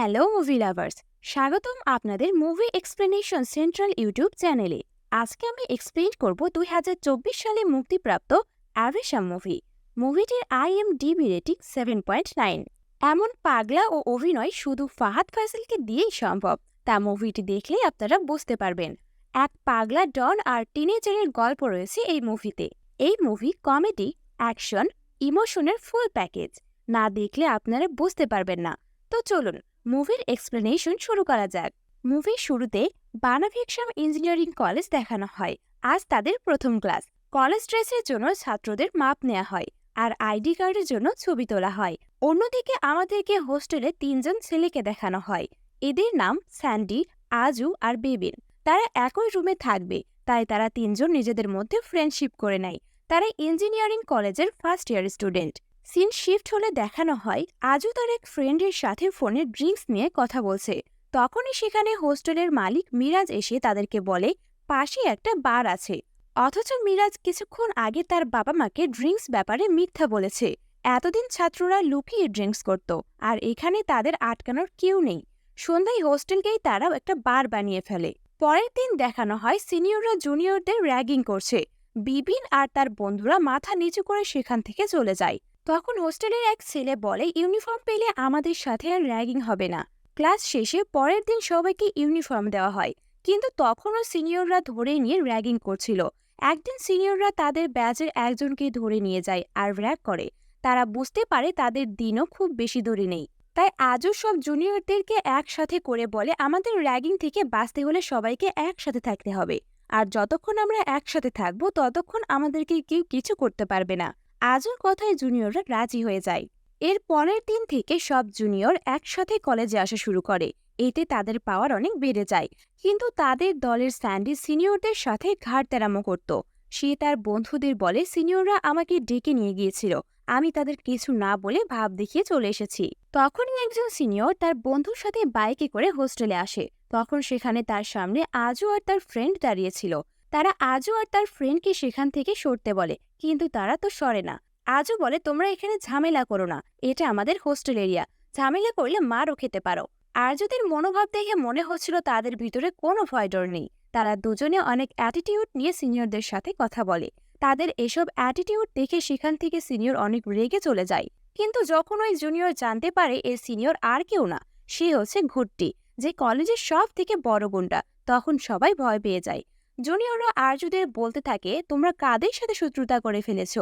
Hello movie lovers, স্বাগতম আপনাদের movie explanation central YouTube চ্যানেলে। আজকে আমি এক্সপ্লেন করব 2024 সালে মুক্তিপ্রাপ্ত অ্যাভেশাম মুভিটির IMDb রেটিং 7.9। এমন পাগলা ও অভিনয় শুধু ফাহাদ ফাজিলকে দিয়েই সম্ভব, তা মুভিটি দেখলেই আপনারা বুঝতে পারবেন। এক পাগলা ডন আর টিনেজারের গল্প রয়েছে এই মুভিতে। এই মুভি কমেডি, অ্যাকশন, ইমোশনের ফুল প্যাকেজ। না দেখলে আপনারা বুঝতে পারবেন না। তো চলুন মুভির এক্সপ্লেনেশন শুরু করা যাক। মুভির শুরুতে বানাভিকশাম ইঞ্জিনিয়ারিং কলেজ দেখানো হয়। আজ তাদের প্রথম ক্লাস। কলেজ ড্রেসের জন্য ছাত্রদের মাপ নেওয়া হয় আর আইডি কার্ডের জন্য ছবি তোলা হয়। অন্যদিকে আমাদেরকে হোস্টেলে 3জন ছেলেকে দেখানো হয়। এদের নাম স্যান্ডি, আজু আর বেবিন। তারা একই রুমে থাকবে, তাই তারা 3জন নিজেদের মধ্যে ফ্রেন্ডশিপ করে নেয়। তারা ইঞ্জিনিয়ারিং কলেজের first year student. Scene shift হলে দেখানো হয় আজও তার এক ফ্রেন্ডের সাথে ফোনে ড্রিঙ্কস নিয়ে কথা বলছে। তখনই সেখানে হোস্টেলের মালিক মিরাজ এসে তাদেরকে বলে পাশে একটা বার আছে। অথচ মিরাজ কিছুক্ষণ আগে তার বাবা মাকে ড্রিঙ্কস ব্যাপারে মিথ্যা বলেছে। এতদিন ছাত্ররা লুকিয়ে ড্রিঙ্কস করত, আর এখানে তাদের আটকানোর কেউ নেই। সন্ধ্যায় হোস্টেলকেই তারাও একটা বার বানিয়ে ফেলে। পরের দিন দেখানো হয় সিনিয়ররা জুনিয়রদের র্যাগিং করছে। বিবিন আর তার বন্ধুরা মাথা নিচু করে সেখান থেকে চলে যায়। তখন হোস্টেলের এক ছেলে বলে ইউনিফর্ম পেলে আমাদের সাথে আর র্যাগিং হবে না। ক্লাস শেষে পরের দিন সবাইকে ইউনিফর্ম দেওয়া হয়, কিন্তু তখনও সিনিয়ররা ধরে নিয়ে র্যাগিং করছিল। একদিন সিনিয়ররা তাদের ব্যাচের একজনকে ধরে নিয়ে যায় আর র্যাগ করে। তারা বুঝতে পারে তাদের দিনও খুব বেশি দূরে নেই। তাই আজও সব জুনিয়রদেরকে একসাথে করে বলে আমাদের র্যাগিং থেকে বাঁচতে হলে সবাইকে একসাথে থাকতে হবে, আর যতক্ষণ আমরা একসাথে থাকবো ততক্ষণ আমাদেরকে কেউ কিছু করতে পারবে না। আজও কথায় জুনিয়ররা রাজি হয়ে যায়। এর পরের দিন থেকে সব জুনিয়র একসাথে কলেজে আসা শুরু করে। এতে তাদের পাওয়ার অনেক বেড়ে যায়। কিন্তু তাদের দলের স্যান্ডি সিনিয়রদের সাথে ঘাড় তেরামো করত। সে তার বন্ধুদের বলে সিনিয়ররা আমাকে ডেকে নিয়ে গিয়েছিল, আমি তাদের কিছু না বলে ভাব দেখিয়ে চলে এসেছি। তখনই একজন সিনিয়র তার বন্ধুর সাথে বাইকে করে হোস্টেলে আসে। তখন সেখানে তার সামনে আজও আর তার ফ্রেন্ড দাঁড়িয়েছিল। তারা আজও আর তার ফ্রেন্ডকে সেখান থেকে সরতে বলে, কিন্তু তারা তো সরে না। আজও বলে তোমরা এখানে ঝামেলা করো না, এটা আমাদের হোস্টেল এরিয়া, ঝামেলা করলে মারও খেতে পারো। আর্যদের মনোভাব দেখে মনে হচ্ছিল তাদের ভিতরে কোনো ভয় ডর নেই। তারা দুজনে অনেক অ্যাটিটিউড নিয়ে সিনিয়রদের সাথে কথা বলে। তাদের এসব অ্যাটিটিউড দেখে সেখান থেকে সিনিয়র অনেক রেগে চলে যায়। কিন্তু যখন ওই জুনিয়র জানতে পারে এ সিনিয়র আর কেউ না, সে হচ্ছে ঘুট্টি, যে কলেজের সব থেকে বড় গুন্ডা, তখন সবাই ভয় পেয়ে যায়। জুনিয়ররা আর্যদের বলতে থাকে তোমরা কাদের সাথে শত্রুতা করে ফেলেছ,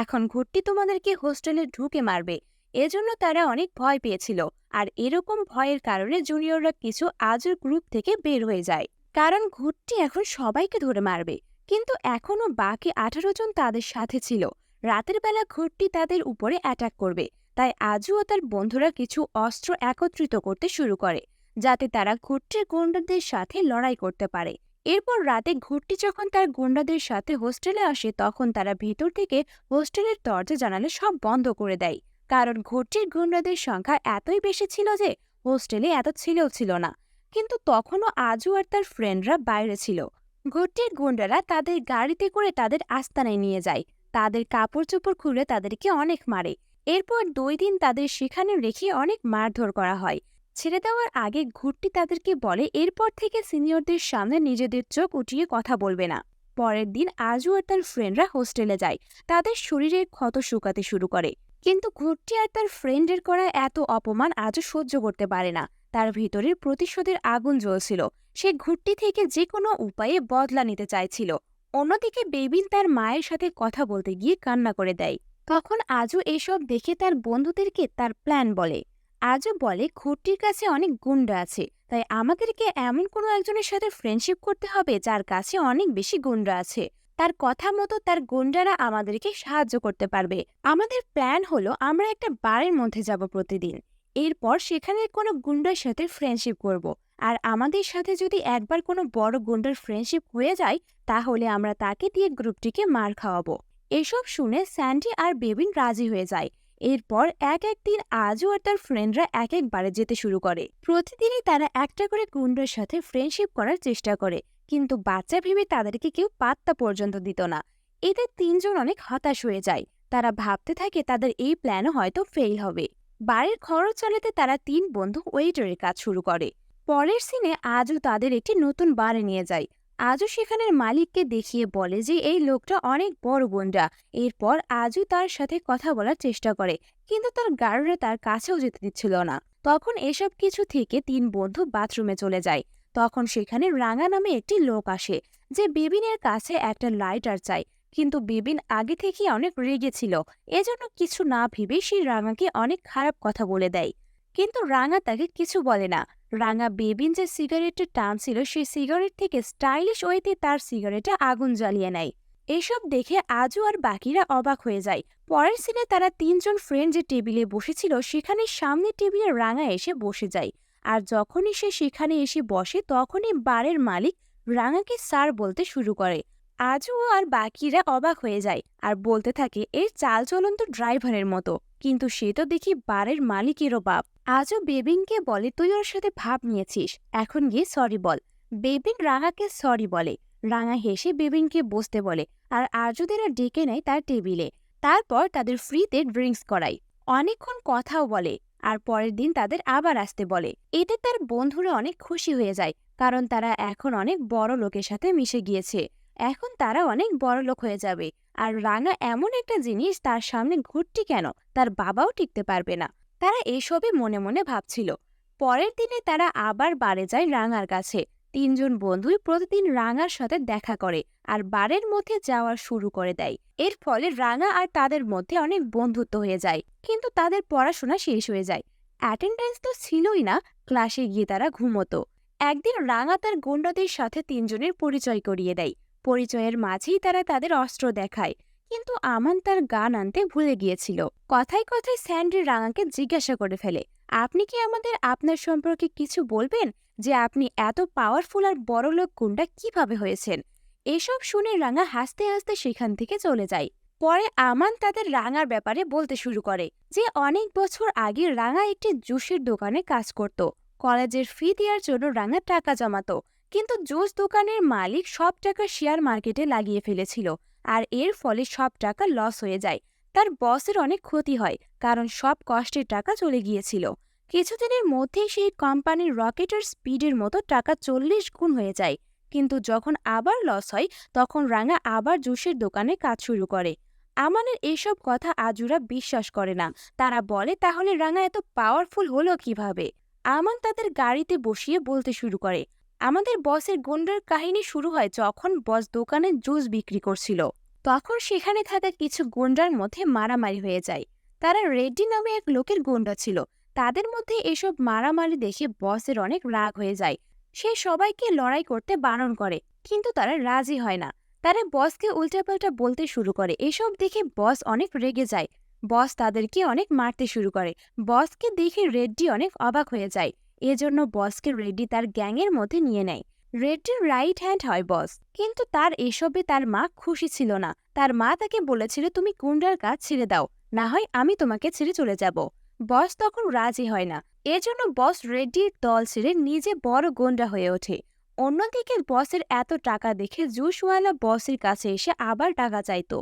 এখন ঘুট্টি তোমাদেরকে হোস্টেলে ঢুকে মারবে। এজন্য তারা অনেক ভয় পেয়েছিল। আর এরকম ভয়ের কারণে জুনিয়ররা কিছু আজর গ্রুপ থেকে বের হয়ে যায়, কারণ ঘুট্টি এখন সবাইকে ধরে মারবে। কিন্তু এখনও বাকি 18 জন তাদের সাথে ছিল। রাতের বেলা ঘুট্টি তাদের উপরে অ্যাটাক করবে, তাই আজু ও তার বন্ধুরা কিছু অস্ত্র একত্রিত করতে শুরু করে, যাতে তারা ঘুট্টির গুন্ডাদের সাথে লড়াই করতে পারে। এরপর রাতে ঘুট্টি যখন তার গুন্ডাদের সাথে হোস্টেলে আসে, তখন তারা ভিতর থেকে হোস্টেলের দরজা জানালা সব বন্ধ করে দেয়, কারণ ঘুট্টির গুন্ডাদের সংখ্যা এতই বেশি ছিল যে হোস্টেলে এত ছেলেও ছিল না। কিন্তু তখনও আজু আর তার ফ্রেন্ডরা বাইরে ছিল। ঘুট্টির গুন্ডারা তাদের গাড়িতে করে তাদের আস্তানায় নিয়ে যায়। তাদের কাপড় চোপড় খুলে তাদেরকে অনেক মারে। এরপর 2 দিন তাদের সেখানে রেখে অনেক মারধর করা হয়। ছেড়ে দেওয়ার আগে ঘুট্টি তাদেরকে বলে এরপর থেকে সিনিয়রদের সামনে নিজেদের চোখ উঠিয়ে কথা বলবে না। পরের দিন আজু আর তার ফ্রেন্ডরা হোস্টেলে যায়। তাদের শরীরের ক্ষত শুকাতে শুরু করে। কিন্তু ঘুট্টি আর তার ফ্রেন্ডের করা এত অপমান আজও সহ্য করতে পারে না। তার ভিতরের প্রতিশোধের আগুন জ্বলছিল। সে ঘুট্টি থেকে যে কোনো উপায়ে বদলা নিতে চাইছিল। অন্যদিকে বেবিন তার মায়ের সাথে কথা বলতে গিয়ে কান্না করে দেয়। তখন আজও এসব দেখে তার বন্ধুদেরকে তার প্ল্যান বলে। আজও বলে ঘুট্টির কাছে অনেক গুন্ডা আছে, তাই আমাদেরকে এমন কোনো একজনের সাথে ফ্রেন্ডশিপ করতে হবে যার কাছে অনেক বেশি গুন্ডা আছে। তার কথা মতো তার গুন্ডারা আমাদেরকে সাহায্য করতে পারবে। আমাদের প্ল্যান হলো আমরা একটা বারের মধ্যে যাব প্রতিদিন। এরপর সেখানে কোনো গুন্ডার সাথে ফ্রেন্ডশিপ করব। আর আমাদের সাথে যদি একবার কোনো বড় গুন্ডার ফ্রেন্ডশিপ হয়ে যায়, তাহলে আমরা তাকে দিয়ে গ্রুপটিকে মার খাওয়াবো। এসব শুনে স্যান্ডি আর বেবিন রাজি হয়ে যায়। এরপর এক একদিন আজও আর তার ফ্রেন্ডরা এক একবারে যেতে শুরু করে। প্রতিদিনই তারা একটা করে গুন্ডার সাথে ফ্রেন্ডশিপ করার চেষ্টা করে, কিন্তু বাচ্চা ভেবে তাদেরকে কেউ পাত্তা পর্যন্ত দিত না। এতে 3জন অনেক হতাশ হয়ে যায়। তারা ভাবতে থাকে তাদের এই প্ল্যানও হয়তো ফেল হবে। বাড়ির খরচ চালাতে তারা 3 বন্ধু ওয়েটারের কাজ শুরু করে। পরের সিনে আজও তাদের একটি নতুন বারে নিয়ে যায়। আজও সেখানের মালিককে দেখিয়ে বলে যে এই লোকটা অনেক বড় গুন্ডা। এরপর আজও তার সাথে কথা বলার চেষ্টা করে, কিন্তু তার গার্ডরা তার কাছেও যেতে দিচ্ছিল না। তখন এসব কিছু থেকে 3 বন্ধু বাথরুমে চলে যায়। তখন সেখানে রাঙা নামে একটি লোক আসে, যে বেবিনের কাছে একটা লাইটার চায়। কিন্তু বেবিন আগে থেকেই অনেক রেগে ছিল, এজন্য কিছু না ভেবে সে রাঙাকে অনেক খারাপ কথা বলে দেয়। কিন্তু রাঙা তাকে কিছু বলে না। রাঙা বেবিন যে সিগারেটের টানছিল সেই সিগারেট থেকে স্টাইলিশ ওয়েতে তার সিগারেটে আগুন জ্বালিয়ে নেয়। এসব দেখে আজু আর বাকিরা অবাক হয়ে যায়। পরের সিনে তারা 3জন ফ্রেন্ড যে টেবিলে বসেছিল সেখানে সামনের টেবিলে রাঙা এসে বসে যায়। আর যখনই সে সেখানে এসে বসে তখনই বারের মালিক রাঙাকে স্যার বলতে শুরু করে। আজু আর বাকিরা অবাক হয়ে যায় আর বলতে থাকে এর চালচলন তো ড্রাইভারের মতো, কিন্তু সে তো দেখি বারের মালিকেরও বাপ। আজও বেবিনকে বলে তুই ওর সাথে ভাব নিয়েছিস, এখন গিয়ে সরি বল। বেবিন রাঙাকে সরি বলে। রাঙা হেসে বেবিনকে বসতে বলে আর আজুদের ডেকে নেয় তার টেবিলে। তারপর তাদের ফ্রিতে ড্রিঙ্কস করায়, অনেকক্ষণ কথাও বলে। আর পরের দিন তাদের আবার আসতে বলে। এতে তার বন্ধুরা অনেক খুশি হয়ে যায়, কারণ তারা এখন অনেক বড় লোকের সাথে মিশে গিয়েছে। এখন তারা অনেক বড় লোক হয়ে যাবে। আর রাঙা এমন একটা জিনিস, তার সামনে ঘুরটি কেন তার বাবাও টিকতে পারবে না। তারা এসবই মনে মনে ভাবছিল। পরের দিনে তারা আবার বারে যায় রাঙার কাছে। 3জন বন্ধুই প্রতিদিন রাঙার সাথে দেখা করে আর বারের মধ্যে যাওয়া শুরু করে দেয়। এর ফলে রাঙা আর তাদের মধ্যে অনেক বন্ধুত্ব হয়ে যায়, কিন্তু তাদের পড়াশোনা শেষ হয়ে যায়। অ্যাটেন্ডেন্স তো ছিলই না, ক্লাসে গিয়ে তারা ঘুমোতো। একদিন রাঙা তার গুন্ডাদের সাথে 3জনের পরিচয় করিয়ে দেয়। পরিচয়ের মাঝেই তারা তাদের অস্ত্র দেখায়, কিন্তু আমান তার গান আনতে ভুলে গিয়েছিল। কথায় কথায় স্যান্ডি রাঙাকে জিজ্ঞাসা করে ফেলে, আপনি কি আমাদের আপনার সম্পর্কে কিছু বলবেন, যে আপনি এত পাওয়ারফুল আর বড়লোক গুন্ডা কিভাবে হয়েছেন? এসব শুনে রাঙা হাসতে হাসতে সেখান থেকে চলে যায়। পরে আমান তাদের রাঙার ব্যাপারে বলতে শুরু করে, যে অনেক বছর আগে রাঙা একটি জুসের দোকানে কাজ করত। কলেজের ফি দেওয়ার জন্য রাঙা টাকা জমাতো, কিন্তু জুস দোকানের মালিক সব টাকা শেয়ার মার্কেটে লাগিয়ে ফেলেছিল। আর এর ফলে সব টাকা লস হয়ে যায়। তার বসের অনেক ক্ষতি হয়, কারণ সব কষ্টের টাকা চলে গিয়েছিল। কিছুদিনের মধ্যেই সেই কোম্পানির রকেটের স্পিডের মতো টাকা 40 গুণ হয়ে যায়। কিন্তু যখন আবার লস হয় তখন রাঙা আবার জুসের দোকানে কাজ শুরু করে। আমানের এইসব কথা আজুরা বিশ্বাস করে না। তারা বলে তাহলে রাঙা এত পাওয়ারফুল হলো কিভাবে? আমান তাদের গাড়িতে বসিয়ে বলতে শুরু করে, আমাদের বসের গুন্ডার কাহিনী শুরু হয় যখন বস দোকানে জুস বিক্রি করছিল। তখন সেখানে থাকা কিছু গুন্ডার মধ্যে মারামারি হয়ে যায়। তারা রেড্ডি নামে এক লোকের গুন্ডা ছিল। তাদের মধ্যে এসব মারামারি দেখে বসের অনেক রাগ হয়ে যায়। সে সবাইকে লড়াই করতে বারণ করে, কিন্তু তারা রাজি হয় না। তারা বসকে উল্টাপাল্টা বলতে শুরু করে। এসব দেখে বস অনেক রেগে যায়। বস তাদেরকে অনেক মারতে শুরু করে। বসকে দেখে রেড্ডি অনেক অবাক হয়ে যায়। এজন্য বসকে রেড্ডি তার গ্যাংয়ের মধ্যে নিয়ে নেয়। রেড্ডির রাইট হ্যান্ড হয় বস, কিন্তু তার এসবে তার মা খুশি ছিল না। তার মা তাকে বলেছিল তুমি গুন্ডার কাজ ছেড়ে দাও, না হয় আমি তোমাকে ছেড়ে চলে যাব। বস তখন রাজি হয় না। এজন্য বস রেড্ডির দল ছেড়ে নিজে বড় গুন্ডা হয়ে ওঠে। অন্যদিকে বসের এত টাকা দেখে জুসওয়ালা বসের কাছে এসে আবার টাকা চাইতো।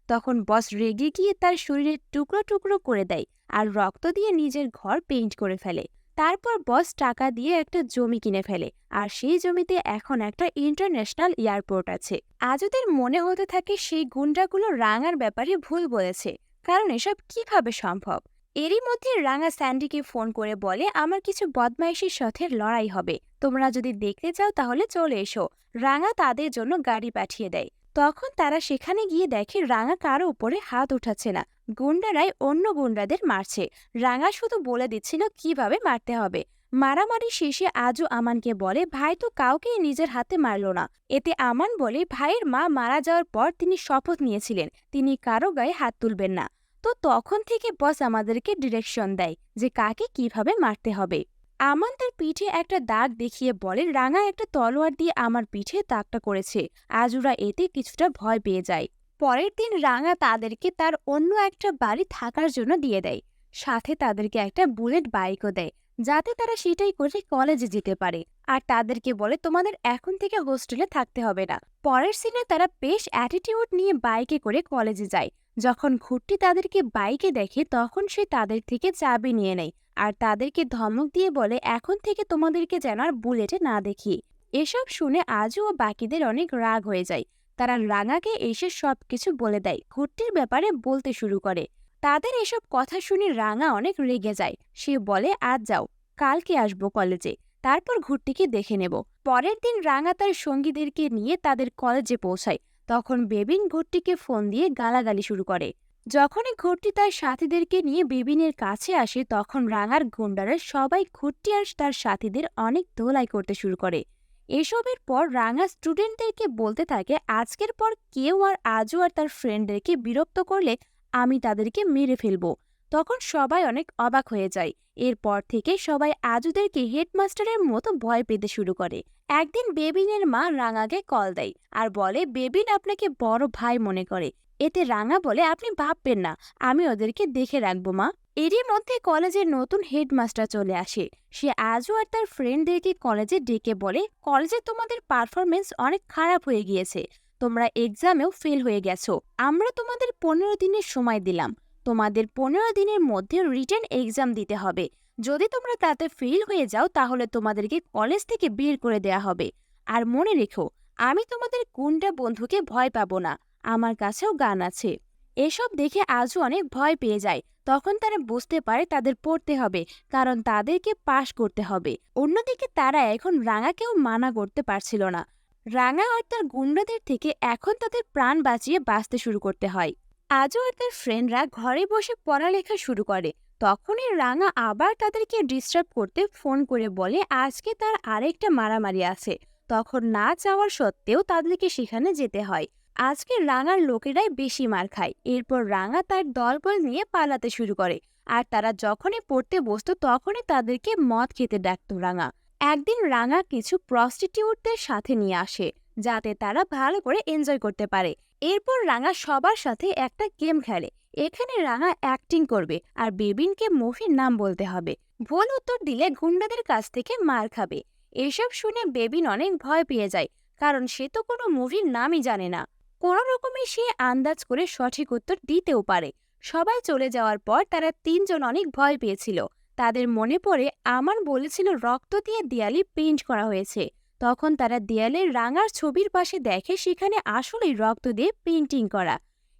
তখন বস রেগে গিয়ে তার শরীরের টুকরো টুকরো করে দেয় আর রক্ত দিয়ে নিজের ঘর পেইন্ট করে ফেলে। তারপর বস টাকা দিয়ে একটা জমি কিনে ফেলে, আর সেই জমিতে এখন একটা ইন্টারন্যাশনাল এয়ারপোর্ট আছে। আজুদের মনে হতে থাকে সেই গুন্ডাগুলো রাঙার ব্যাপারে ভুল বলেছে, কারণ এসব কিভাবে সম্ভব। এরই মধ্যে রাঙা স্যান্ডিকে ফোন করে বলে আমার কিছু বদমাইশের সাথে লড়াই হবে, তোমরা যদি দেখতে চাও তাহলে চলে এসো। রাঙা তাদের জন্য গাড়ি পাঠিয়ে দেয়। তখন তারা সেখানে গিয়ে দেখে রাঙা কারো উপরে হাত উঠাচ্ছে না, গুন্ডারাই অন্য গুন্ডাদের মারছে। রাঙা শুধু বলে দিচ্ছিল কিভাবে মারতে হবে। মারামারি শেষে আজও আমানকে বলে ভাই তো কাউকেই নিজের হাতে মারলো না। এতে আমান বলে ভাইয়ের মা মারা যাওয়ার পর তিনি শপথ নিয়েছিলেন তিনি কারো গায়ে হাত তুলবেন না। তো তখন থেকে বস আমাদেরকে ডিরেকশন দেয় যে কাকে কিভাবে মারতে হবে। আমান তার পিঠে একটা দাগ দেখিয়ে বলে রাঙা একটা তলোয়ার দিয়ে আমার পিঠে দাগটা করেছে। আজুরা এতে কিছুটা ভয় পেয়ে যায়। পরের দিন রাঙা তাদেরকে তার অন্য একটা বাড়ি থাকার জন্য দিয়ে দেয়। সাথে তাদেরকে একটা বুলেট বাইকও দেয়, যাতে তারা সেটাই করে কলেজে যেতে পারে। আর তাদেরকে বলে তোমাদের এখন থেকে হোস্টেলে থাকতে হবে না। পরের সিনে তারা বেশ অ্যাটিটিউড নিয়ে বাইকে করে কলেজে যায়। যখন ঘুরটি তাদেরকে বাইকে দেখে তখন সে তাদের থেকে চাবি নিয়ে নেয় আর তাদেরকে ধমক দিয়ে বলে এখন থেকে তোমাদেরকে যেন আর বুলেটে না দেখি। এসব শুনে আজু ও বাকিদের অনেক রাগ হয়ে যায়। তারা রাঙাকে এসে সবকিছু বলে দেয়, ঘুরটির ব্যাপারে বলতে শুরু করে। তাদের এসব কথা শুনে রাঙা অনেক রেগে যায়। সে বলে আজ যাও, কালকে আসবো কলেজে, তারপর ঘুরটিকে দেখে নেব। পরের দিন রাঙা তার সঙ্গীদেরকে নিয়ে তাদের কলেজে পৌঁছায়। তখন বেবিন ঘুরটিকে ফোন দিয়ে গালাগালি শুরু করে। যখনই ঘুরটি তার সাথীদেরকে নিয়ে বেবিনের কাছে আসে তখন রাঙার গুন্ডারা সবাই ঘুরটি আর তার সাথীদের অনেক ধোলাই করতে শুরু করে। এসবের পর রাঙা স্টুডেন্টদেরকে বলতে থাকে আজকের পর কেউ আর আজু আর তার ফ্রেন্ডদেরকে বিরক্ত করলে আমি তাদেরকে মেরে ফেলবো। তখন সবাই অনেক অবাক হয়ে যায়। এরপর থেকে সবাই আজুদেরকে হেডমাস্টারের মতো ভয় পেতে শুরু করে। একদিন বেবিনের মা রাঙাকে কল দেয় আর বলে বেবিন আপনাকে বড় ভাই মনে করে। এতে রাঙা বলে আপনি ভাববেন না, আমি ওদেরকে দেখে রাখবো মা। এরই মধ্যে কলেজের নতুন হেডমাস্টার চলে আসে। সে আজও আর তার ফ্রেন্ডদেরকে কলেজে ডেকে বলে কলেজে তোমাদের পারফরমেন্স অনেক খারাপ হয়ে গিয়েছে, তোমরা এক্সামেও ফেল হয়ে গেছো। আমরা তোমাদের 15 দিনের সময় দিলাম, তোমাদের 15 দিনের মধ্যে রিটেন এক্সাম দিতে হবে। যদি তোমরা তাতে ফেল হয়ে যাও তাহলে তোমাদেরকে কলেজ থেকে বের করে দেয়া হবে। আর মনে রেখো, আমি তোমাদের কোনটা বন্ধুকে ভয় পাবো না, আমার কাছেও গান আছে। এসব দেখে আজও অনেক ভয় পেয়ে যায়। তখন তারা বুঝতে পারে তাদের পড়তে হবে, কারণ তাদেরকে পাশ করতে হবে। অন্যদিকে তারা এখন রাঙাকেও মানা করতে পারছিল না। রাঙা আর তার গুন্ডাদের থেকে এখন তাদের প্রাণ বাঁচিয়ে বাঁচতে শুরু করতে হয়। আজও আর তার ফ্রেন্ডরা ঘরে বসে পড়ালেখা শুরু করে। তখনই রাঙা আবার তাদেরকে ডিস্টার্ব করতে ফোন করে বলে আজকে তার আরেকটা মারামারি আছে। তখন না চাওয়ার সত্ত্বেও তাদেরকে সেখানে যেতে হয়। আজকে রাঙার লোকেরাই বেশি মার খায়। এরপর রাঙা তার দলবল নিয়ে পালাতে শুরু করে। আর তারা যখনই পড়তে বসতো তখনই তাদেরকে মদ খেতে ডাকতো রাঙা। একদিন রাঙা কিছু প্রস্টিটিউটদের সাথে নিয়ে আসে যাতে তারা ভালো করে এনজয় করতে পারে। এরপর রাঙা সবার সাথে একটা গেম খেলে। এখানে রাঙা অ্যাক্টিং করবে আর বেবিনকে মুভির নাম বলতে হবে। ভুল উত্তর দিলে গুন্ডাদের কাছ থেকে মার খাবে। এসব শুনে বেবিন অনেক ভয় পেয়ে যায়, কারণ সে তো কোনো মুভির নামই জানে না। কোনো রকমে সে আন্দাজ করে সঠিক উত্তর দিতেও পারে। সবাই চলে যাওয়ার পর তারা তিনজন অনেক ভয় পেয়েছিল। তাদের মনে পড়ে আমান বলেছিল রক্ত দিয়ে দেয়ালে পেইন্ট করা হয়েছে। তখন তারা দেয়ালে রাঙার ছবির পাশে দেখে সেখানে আসলেই রক্ত দিয়ে পেইন্টিং করা।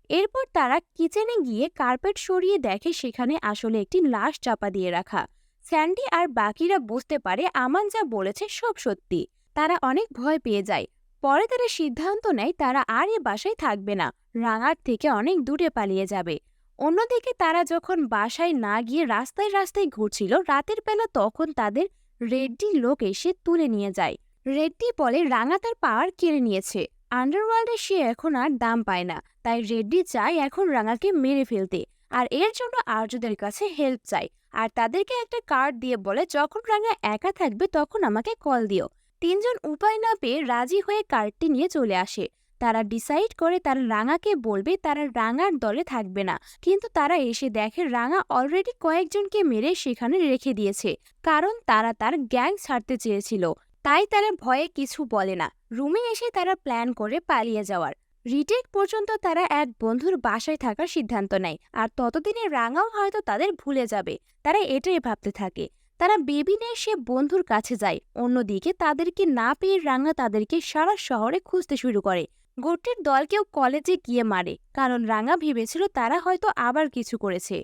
এরপর তারা কিচেনে গিয়ে কার্পেট সরিয়ে দেখে সেখানে আসলে একটি লাশ চাপা দিয়ে রাখা। স্যান্ডি আর বাকিরা বুঝতে পারে আমান যা বলেছে সব সত্যি। তারা অনেক ভয় পেয়ে যায়। পরে তারা সিদ্ধান্ত নেয় তারা আর এ বাসায় থাকবে না, রাঙার থেকে অনেক দূরে পালিয়ে যাবে। অন্যদিকে তারা যখন বাসায় না গিয়ে রাস্তায় রাস্তায় ঘুরছিল রাতের বেলা, তখন তাদের রেড্ডি লোক এসে তুলে নিয়ে যায়। রেড্ডি বলে রাঙা তার পাওয়ার কেড়ে নিয়েছে, আন্ডারওয়ার্ল্ডে সে এখন আর দাম পায় না। তাই রেড্ডি চায় এখন রাঙাকে মেরে ফেলতে, আর এর জন্য আর্যদের কাছে হেল্প চায়। আর তাদেরকে একটা কার্ড দিয়ে বলে যখন রাঙা একা থাকবে তখন আমাকে কল দিও। তিনজন উপায় না পেয়ে রাজি হয়ে কার্ডটি নিয়ে চলে আসে। তারা ডিসাইড করে তারা রাঙাকে বলবে তারা রাঙার দলে থাকবে না। কিন্তু তারা এসে দেখে রাঙা অলরেডি কয়েকজনকে মেরে সেখানে রেখে দিয়েছে, কারণ তারা তার গ্যাং ছাড়তে চেয়েছিল। তাই তারা ভয়ে কিছু বলে না। রুমে এসে তারা প্ল্যান করে পালিয়ে যাওয়ার। রিটেক পর্যন্ত তারা এক বন্ধুর বাসায় থাকার সিদ্ধান্ত নেয়, আর ততদিনে রাঙাও হয়তো তাদের ভুলে যাবে। তারা এটাই ভাবতে থাকে। তারা বেবিনের সে বন্ধুর কাছে যায়। অন্যদিকে তাদেরকে না পেয়ে রাঙা তাদেরকে সারা শহরে খুঁজতে শুরু করে। গোট্টির দলকেও কলেজে গিয়ে মারে, কারণ রাঙা ভেবেছিল তারা হয়তো আবার কিছু করেছে।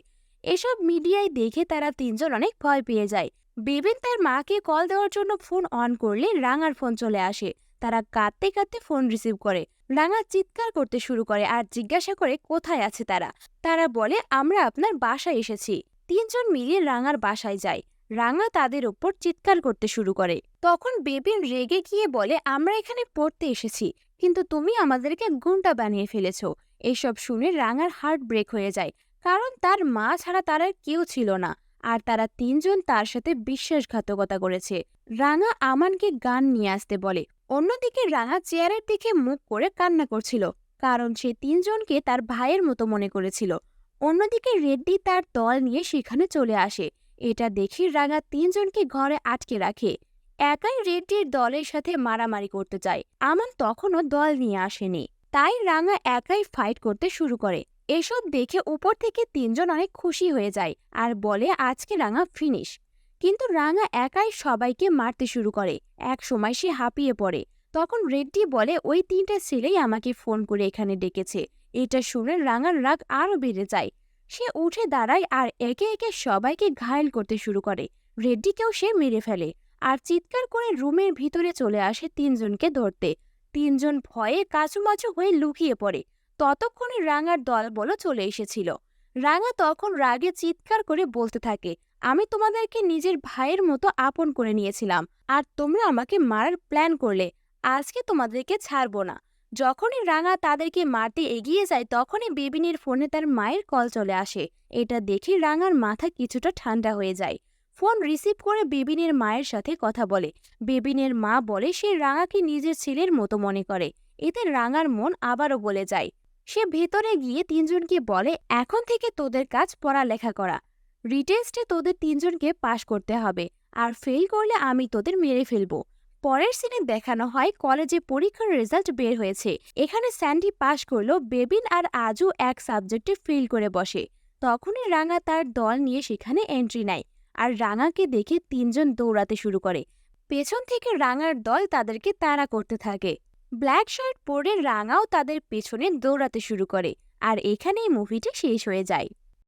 এসব মিডিয়ায় দেখে তারা তিনজন অনেক ভয় পেয়ে যায়। বেবিন তার মাকে কল দেওয়ার জন্য ফোন অন করলে রাঙার ফোন চলে আসে। তারা কাঁদতে কাঁদতে ফোন রিসিভ করে। রাঙা চিৎকার করতে শুরু করে আর জিজ্ঞাসা করে কোথায় আছে তারা। তারা বলে আমরা আপনার বাসায় এসেছি। তিনজন মিলে রাঙার বাসায় যায়। রাঙা তাদের ওপর চিৎকার করতে শুরু করে। তখন বেবিন রেগে গিয়ে বলে আমরা এখানে পড়তে এসেছি, কিন্তু তুমি আমাদেরকে গুন্ডা বানিয়ে ফেলেছো। এইসব শুনে রাঙার হার্ট ব্রেক হয়ে যায়, কারণ তার মা ছাড়া তার আর কেউ ছিল না। আর তারা তিনজন তার সাথে বিশ্বাসঘাতকতা করেছে। রাঙা আমানকে গান নিয়ে আসতে বলে। অন্যদিকে রাঙা চেয়ারের দিকে মুখ করে কান্না করছিল, কারণ সে তিনজনকে তার ভাইয়ের মতো মনে করেছিল। অন্যদিকে রেড্ডি তার দল নিয়ে সেখানে চলে আসে। এটা দেখে রাঙা তিনজনকে ঘরে আটকে রাখে। একাই রেড্ডির দলের সাথে মারামারি করতে চায়। আমান তখনও দল নিয়ে আসেনি, তাই রাঙা একাই ফাইট করতে শুরু করে। এসব দেখে উপর থেকে তিনজন অনেক খুশি হয়ে যায় আর বলে আজকে রাঙা ফিনিশ। কিন্তু রাঙা একাই সবাইকে মারতে শুরু করে। এক সময় সে হাঁপিয়ে পড়ে। তখন রেড্ডি বলে ওই তিনটা ছেলেই আমাকে ফোন করে এখানে ডেকেছে। এটা শুনে রাঙার রাগ আরো বেড়ে যায়। সে উঠে দাঁড়ায় আর একে একে সবাইকে ঘায়েল করতে শুরু করে। রেড্ডিকেও সে মেরে ফেলে আর চিৎকার করে রুমের ভিতরে চলে আসে তিনজনকে ধরতে। তিনজন ভয়ে কাচুমাচু হয়ে লুকিয়ে পড়ে। ততক্ষণে রাঙার দলবল চলে এসেছিল। রাঙা তখন রাগে চিৎকার করে বলতে থাকে, আমি তোমাদেরকে নিজের ভাইয়ের মতো আপন করে নিয়েছিলাম, আর তোমরা আমাকে মারার প্ল্যান করলে। আজকে তোমাদেরকে ছাড়বো না। যখনই রাঙা তাদেরকে মারতে এগিয়ে যায় তখনই বেবিনের ফোনে তার মায়ের কল চলে আসে। এটা দেখে রাঙার মাথা কিছুটা ঠান্ডা হয়ে যায়। ফোন রিসিভ করে বেবিনের মায়ের সাথে কথা বলে। বেবিনের মা বলে সে রাঙাকে নিজের ছেলের মতো মনে করে। এতে রাঙার মন আবারও বলে যায়। সে ভেতরে গিয়ে তিনজনকে বলে এখন থেকে তোদের কাজ পড়ালেখা করা। রিটেস্টে তোদের তিনজনকে পাশ করতে হবে, আর ফেল করলে আমি তোদের মেরে ফেলবো। পরের সিনে দেখানো হয় কলেজে পরীক্ষার রেজাল্ট বের হয়েছে। এখানে স্যান্ডি পাশ করলো, বেবিন আর আজু এক সাবজেক্টে ফেল করে বসে। তখনই রাঙা তার দল নিয়ে সেখানে এন্ট্রি নেয় আর রাঙাকে দেখে তিনজন দৌড়াতে শুরু করে। পেছন থেকে রাঙার দল তাদেরকে তাড়া করতে থাকে। ব্ল্যাক শার্ট পরে রাঙাও তাদের পেছনে দৌড়াতে শুরু করে। আর এখানেই মুভিটি শেষ হয়ে যায়।